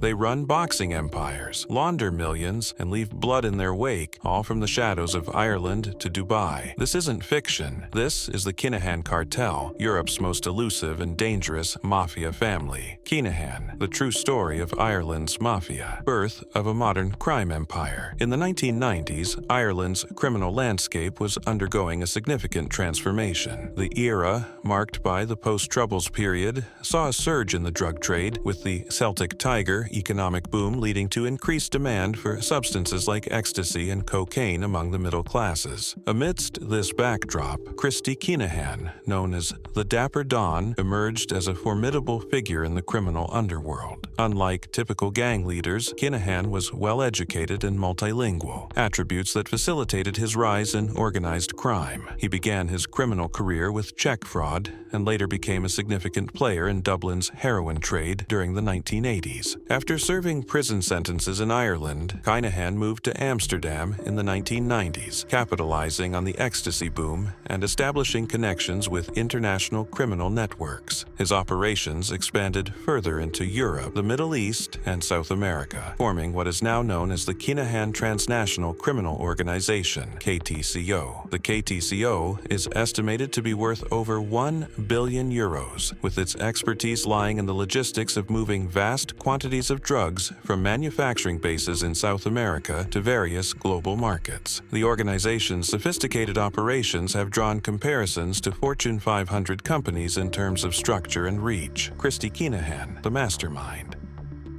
They run boxing empires, launder millions, and leave blood in their wake, all from the shadows of Ireland to Dubai. This isn't fiction. This is the Kinahan Cartel, Europe's most elusive and dangerous mafia family. Kinahan, the true story of Ireland's mafia, birth of a modern crime empire. In the 1990s, Ireland's criminal landscape was undergoing a significant transformation. The era, marked by the post-Troubles period, saw a surge in the drug trade, with the Celtic Tiger economic boom leading to increased demand for substances like ecstasy and cocaine among the middle classes. Amidst this backdrop, Christy Kinahan, known as the Dapper Dawn, emerged as a formidable figure in the criminal underworld. Unlike typical gang leaders, Kinahan was well-educated and multilingual, attributes that facilitated his rise in organized crime. He began his criminal career with check fraud and later became a significant player in Dublin's heroin trade during the 1980s. After serving prison sentences in Ireland, Kinahan moved to Amsterdam in the 1990s, capitalizing on the ecstasy boom and establishing connections with international criminal networks. His operations expanded further into Europe, the Middle East, and South America, forming what is now known as the Kinahan Transnational Criminal Organization, KTCO. The KTCO is estimated to be worth over 1 billion euros, with its expertise lying in the logistics of moving vast quantities of drugs from manufacturing bases in South America to various global markets. The organization's sophisticated operations have drawn comparisons to Fortune 500 companies in terms of structure and reach. Christy Kinahan, the mastermind.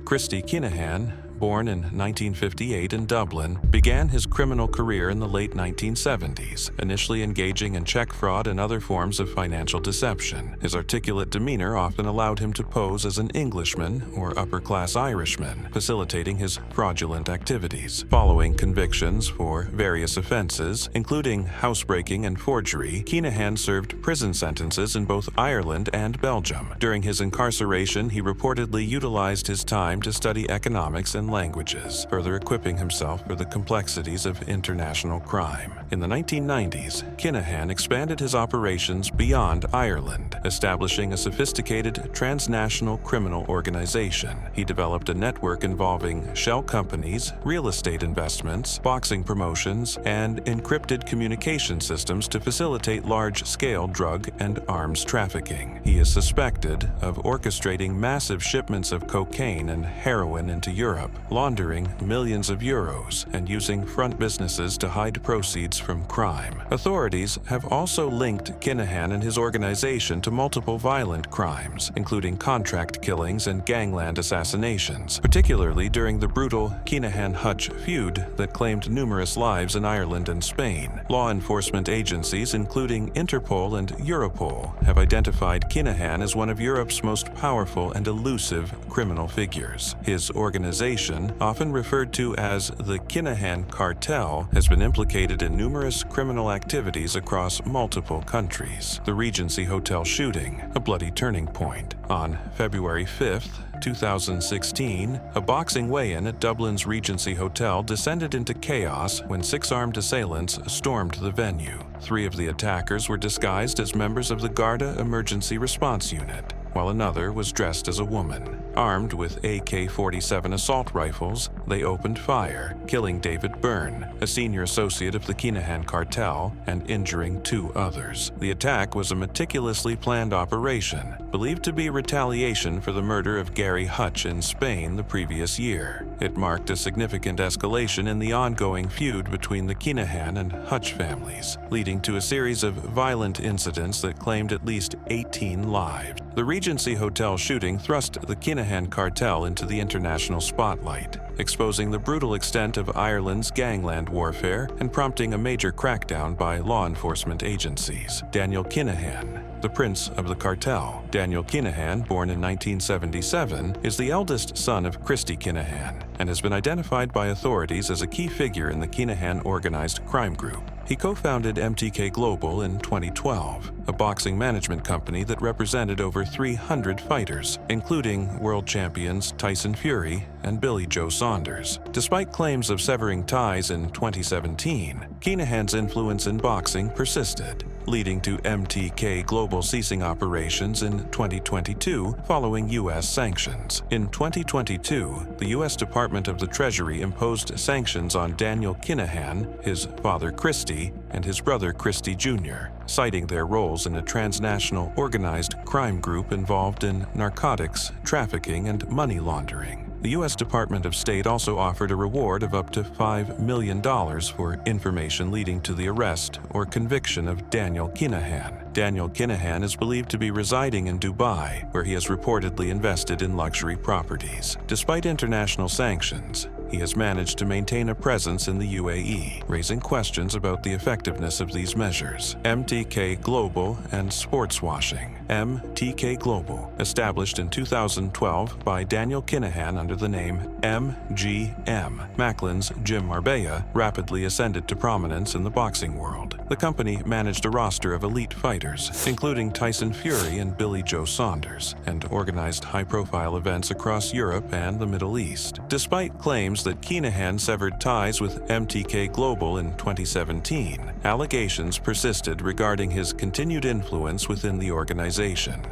Christy Kinahan, born in 1958 in Dublin, began his criminal career in the late 1970s, initially engaging in check fraud and other forms of financial deception. His articulate demeanor often allowed him to pose as an Englishman or upper-class Irishman, facilitating his fraudulent activities. Following convictions for various offenses, including housebreaking and forgery, Kinahan served prison sentences in both Ireland and Belgium. During his incarceration, he reportedly utilized his time to study economics and languages, further equipping himself for the complexities of international crime. In the 1990s, Kinahan expanded his operations beyond Ireland, establishing a sophisticated transnational criminal organization. He developed a network involving shell companies, real estate investments, boxing promotions, and encrypted communication systems to facilitate large-scale drug and arms trafficking. He is suspected of orchestrating massive shipments of cocaine and heroin into Europe, laundering millions of euros, and using front businesses to hide proceeds from crime. Authorities have also linked Kinahan and his organization to multiple violent crimes, including contract killings and gangland assassinations, particularly during the brutal Kinahan-Hutch feud that claimed numerous lives in Ireland and Spain. Law enforcement agencies, including Interpol and Europol, have identified Kinahan as one of Europe's most powerful and elusive criminal figures. His organization, often referred to as the Kinahan Cartel, has been implicated in numerous criminal activities across multiple countries. The Regency Hotel shooting, a bloody turning point. On February 5th, 2016, a boxing weigh-in at Dublin's Regency Hotel descended into chaos when 6 armed assailants stormed the venue. 3 of the attackers were disguised as members of the Garda Emergency Response Unit, while another was dressed as a woman. Armed with AK-47 assault rifles, they opened fire, killing David Byrne, a senior associate of the Kinahan Cartel, and injuring 2 others. The attack was a meticulously planned operation, believed to be retaliation for the murder of Gary Hutch in Spain the previous year. It marked a significant escalation in the ongoing feud between the Kinahan and Hutch families, leading to a series of violent incidents that claimed at least 18 lives. The Regency Hotel shooting thrust the Kinahan Cartel into the international spotlight, exposing the brutal extent of Ireland's gangland warfare and prompting a major crackdown by law enforcement agencies. Daniel Kinahan, the prince of the cartel. Daniel Kinahan, born in 1977, is the eldest son of Christy Kinahan and has been identified by authorities as a key figure in the Kinahan organized crime group. He co-founded MTK Global in 2012, a boxing management company that represented over 300 fighters, including world champions Tyson Fury and Billy Joe Saunders. Despite claims of severing ties in 2017, Kinahan's influence in boxing persisted, leading to MTK Global ceasing operations in in 2022 following U.S. sanctions. In 2022, the U.S. Department of the Treasury imposed sanctions on Daniel Kinahan, his father Christy, and his brother Christy Jr., citing their roles in a transnational organized crime group involved in narcotics, trafficking, and money laundering. The U.S. Department of State also offered a reward of up to $5 million for information leading to the arrest or conviction of Daniel Kinahan. Daniel Kinahan is believed to be residing in Dubai, where he has reportedly invested in luxury properties. Despite international sanctions, he has managed to maintain a presence in the UAE, raising questions about the effectiveness of these measures. MTK Global and sports washing. MTK Global, established in 2012 by Daniel Kinahan under the name MGM. Macklin's Jim Marbella rapidly ascended to prominence in the boxing world. The company managed a roster of elite fighters, including Tyson Fury and Billy Joe Saunders, and organized high-profile events across Europe and the Middle East. Despite claims that Kinahan severed ties with MTK Global in 2017, allegations persisted regarding his continued influence within the organization.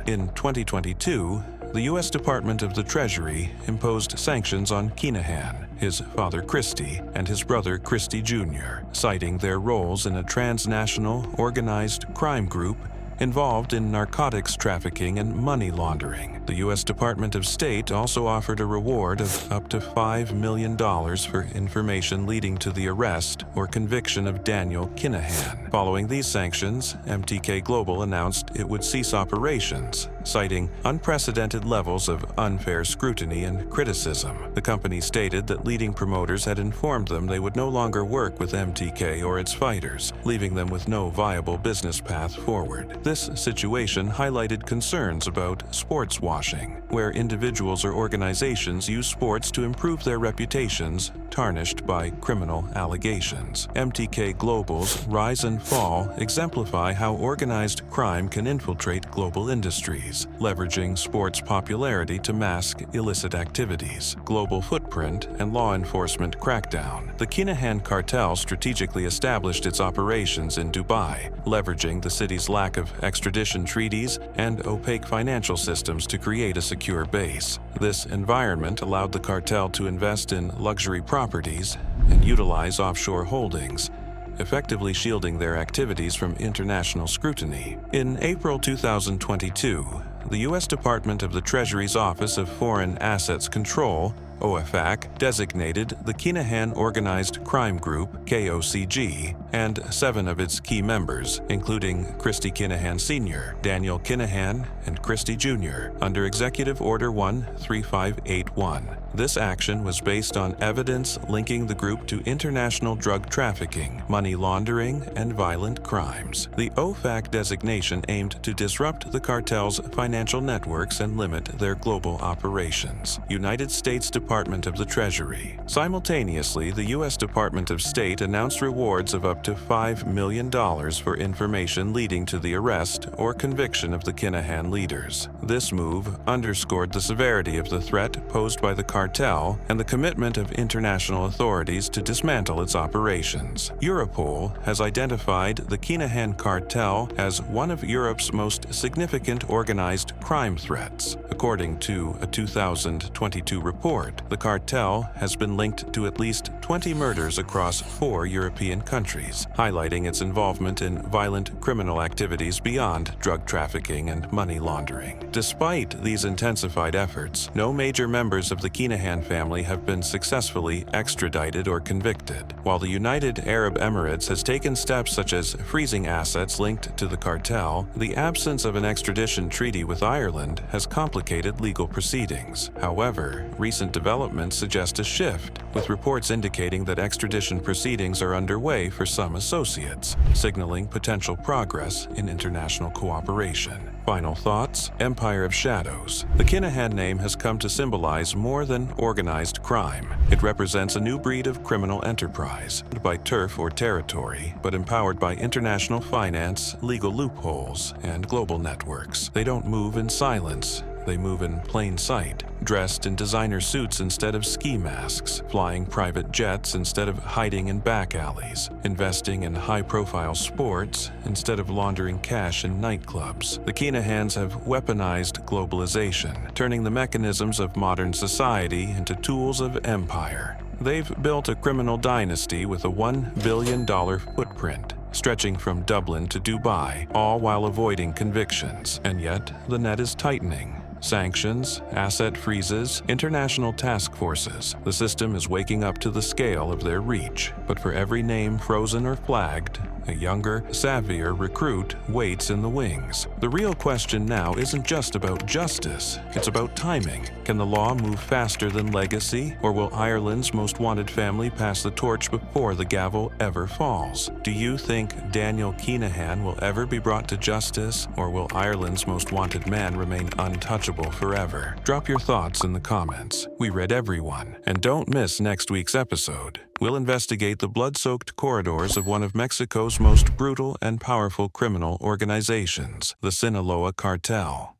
In 2022, the U.S. Department of the Treasury imposed sanctions on Kinahan, his father Christy, and his brother Christy Jr., citing their roles in a transnational organized crime group involved in narcotics trafficking and money laundering. The U.S. Department of State also offered a reward of up to $5 million for information leading to the arrest or conviction of Daniel Kinahan. Following these sanctions, MTK Global announced it would cease operations, citing unprecedented levels of unfair scrutiny and criticism. The company stated that leading promoters had informed them they would no longer work with MTK or its fighters, leaving them with no viable business path forward. This situation highlighted concerns about sports washing, where individuals or organizations use sports to improve their reputations tarnished by criminal allegations. MTK Global's rise and fall exemplify how organized crime can infiltrate global industries, leveraging sports popularity to mask illicit activities, global footprint, and law enforcement crackdown. The Kinahan Cartel strategically established its operations in Dubai, leveraging the city's lack of extradition treaties and opaque financial systems to create a secure base. This environment allowed the cartel to invest in luxury properties and utilize offshore holdings, effectively shielding their activities from international scrutiny. In April 2022, the U.S. Department of the Treasury's Office of Foreign Assets Control, OFAC, designated the Kinahan Organized Crime Group, KOCG, and 7 of its key members, including Christy Kinahan Sr., Daniel Kinahan, and Christy Jr., under Executive Order 13581. This action was based on evidence linking the group to international drug trafficking, money laundering, and violent crimes. The OFAC designation aimed to disrupt the cartel's financial networks and limit their global operations. United States Department of the Treasury. Simultaneously, the U.S. Department of State announced rewards of up to $5 million for information leading to the arrest or conviction of the Kinahan leaders. This move underscored the severity of the threat posed by the cartel and the commitment of international authorities to dismantle its operations. Europol has identified the Kinahan Cartel as one of Europe's most significant organized crime threats. According to a 2022 report, the cartel has been linked to at least 20 murders across 4 European countries, highlighting its involvement in violent criminal activities beyond drug trafficking and money laundering. Despite these intensified efforts, no major members of the Kinahan family have been successfully extradited or convicted. While the United Arab Emirates has taken steps such as freezing assets linked to the cartel, the absence of an extradition treaty with Ireland has complicated legal proceedings. However, recent developments suggest a shift, with reports indicating that extradition proceedings are underway for some associates, signaling potential progress in international cooperation. Final thoughts: Empire of Shadows. The Kinahan name has come to symbolize more than organized crime. It represents a new breed of criminal enterprise, by turf or territory, but empowered by international finance, legal loopholes, and global networks. They don't move in silence. They move in plain sight, dressed in designer suits instead of ski masks, flying private jets instead of hiding in back alleys, investing in high-profile sports instead of laundering cash in nightclubs. The Kinahans have weaponized globalization, turning the mechanisms of modern society into tools of empire. They've built a criminal dynasty with a $1 billion footprint, stretching from Dublin to Dubai, all while avoiding convictions. And yet, the net is tightening. Sanctions, asset freezes, international task forces. The system is waking up to the scale of their reach. But for every name frozen or flagged, a younger, savvier recruit waits in the wings. The real question now isn't just about justice, it's about timing. Can the law move faster than legacy, or will Ireland's most wanted family pass the torch before the gavel ever falls? Do you think Daniel Kinahan will ever be brought to justice, or will Ireland's most wanted man remain untouchable forever? Drop your thoughts in the comments. We read everyone. And don't miss next week's episode. We'll investigate the blood-soaked corridors of one of Mexico's most brutal and powerful criminal organizations, the Sinaloa Cartel.